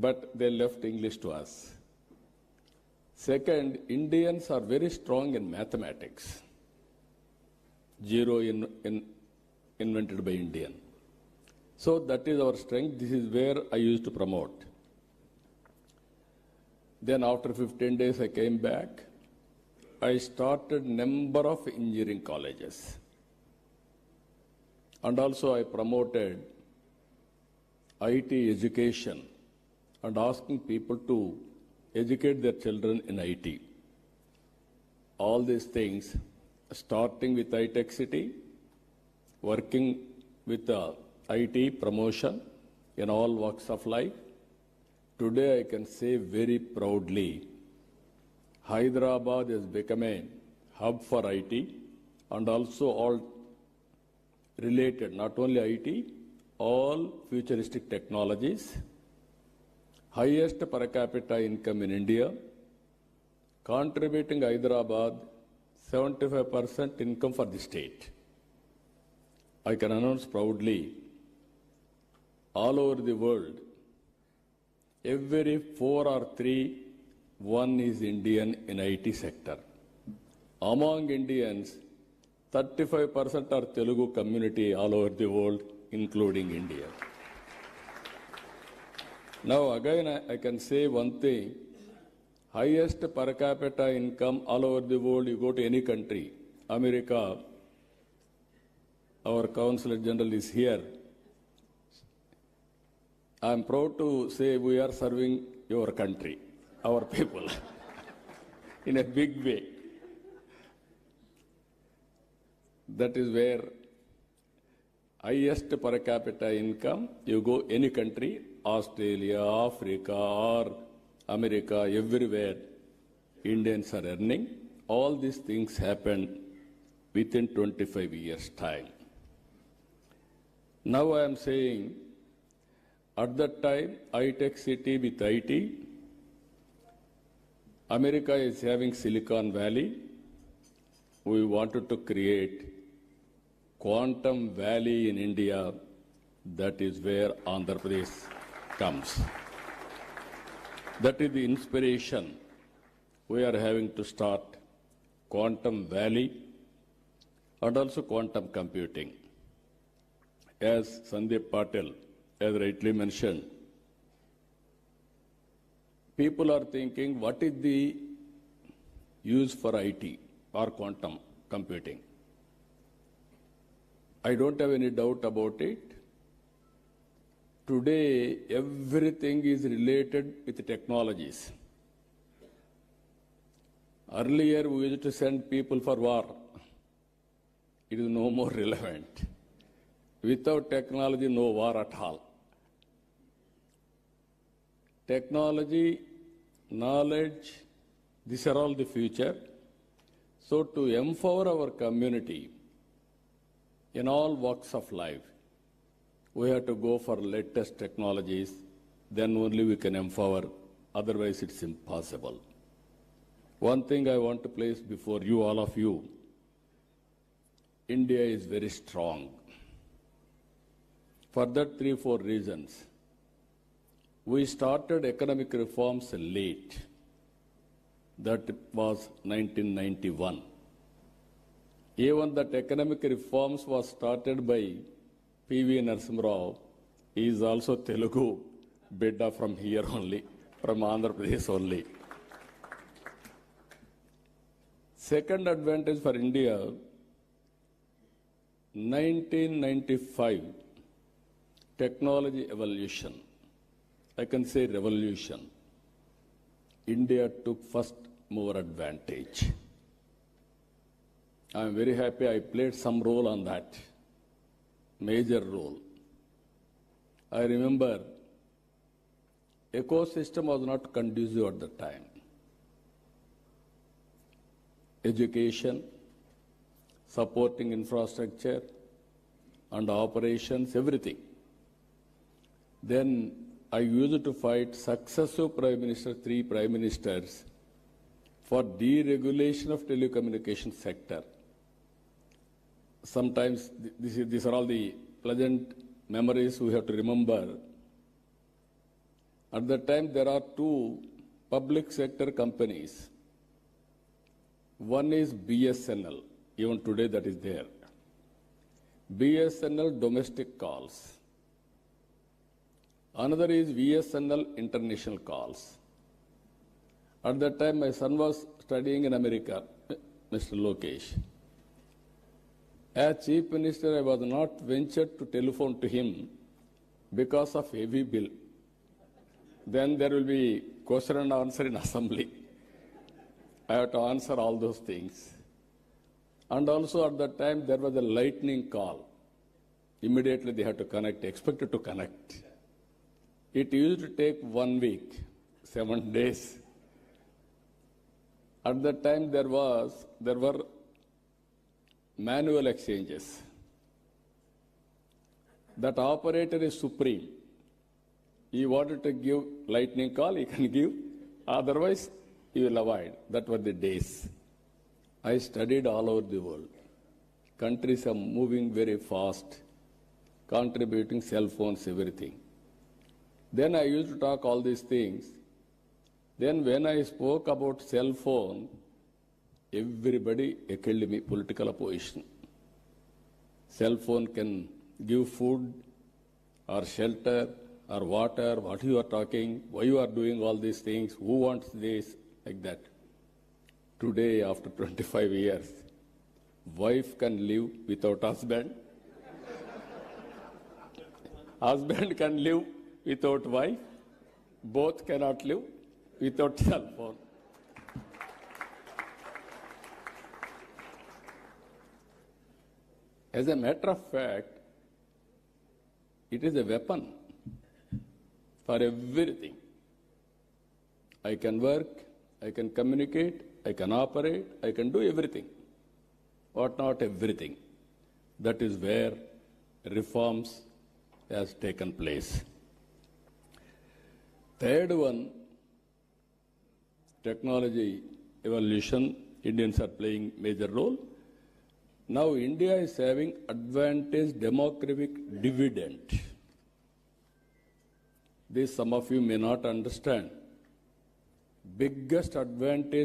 but they left English to us. Second, Indians are very strong in mathematics. Zero invented by Indian. So that is our strength. This is where I used to promote. Then after 15 days I came back. I started number of engineering colleges. And also I promoted IT education and asking people to educate their children in IT. All these things, starting with iTech City, working with the IT promotion in all walks of life. Today I can say very proudly, Hyderabad has become a hub for IT and also all related, not only IT, all futuristic technologies, highest per capita income in India, contributing Hyderabad 75% income for the state. I can announce proudly, all over the world, every 4 or 3, one is Indian in IT sector. Among Indians, 35% are Telugu community all over the world, including India. Now again I can say one thing, highest per capita income all over the world, you go to any country, America, our Consul General is here. I am proud to say we are serving your country, our people, in a big way. That is where highest per capita income, you go any country, Australia, Africa, or America, everywhere, Indians are earning. All these things happen within 25 years' time. Now I am saying, at that time, iTech City with IT, America is having Silicon Valley. We wanted to create Quantum Valley in India. That is where Andhra Pradesh comes. That is the inspiration. We are having to start Quantum Valley and also quantum computing. As Sandeep Patil has rightly mentioned, people are thinking, what is the use for IT or quantum computing? I don't have any doubt about it. Today, everything is related with technologies. Earlier, we used to send people for war. It is no more relevant. Without technology, no war at all. Technology, knowledge, these are all the future. So to empower our community in all walks of life, we have to go for latest technologies, then only we can empower, otherwise it's impossible. One thing I want to place before you, all of you, India is very strong. For that 3-4 reasons. We started economic reforms late. That was 1991. Even that economic reforms was started by P.V. Narasimha Rao. He is also Telugu bidda from here only, from Andhra Pradesh only. Second advantage for India, 1995, technology evolution. I can say revolution. India took first mover advantage. I am very happy I played some role on that, major role. I remember ecosystem was not conducive at the time. Education, supporting infrastructure and operations, everything. Then I used to fight successive prime minister, 3 prime ministers, for deregulation of telecommunication sector. Sometimes these are all the pleasant memories we have to remember. At that time, there are two public sector companies. One is BSNL, even today that is there. BSNL domestic calls. Another is VSNL international calls. At that time, my son was studying in America, Mr. Lokesh. As Chief Minister, I was not ventured to telephone to him because of heavy bill. Then there will be question and answer in assembly. I have to answer all those things. And also at that time, there was a lightning call. Immediately they had to connect, expected to connect. It used to take 1 week, 7 days. At that time, there were manual exchanges. That operator is supreme. He wanted to give lightning call, he can give. Otherwise, he will avoid. That were the days. I studied all over the world. Countries are moving very fast, contributing cell phones, everything. Then I used to talk all these things. Then when I spoke about cell phone, everybody held me political opposition. Cell phone can give food or shelter or water, what you are talking, why you are doing all these things, who wants this, like that. Today, after 25 years, wife can live without husband. Husband can live without wife. Both cannot live without cell phone. As a matter of fact, it is a weapon for everything. I can work, I can communicate, I can operate, I can do everything. But not everything. That is where reforms has taken place. Third one, technology evolution. Indians are playing major role. Now India is having advantage demographic dividend. This some of you may not understand. Biggest advantage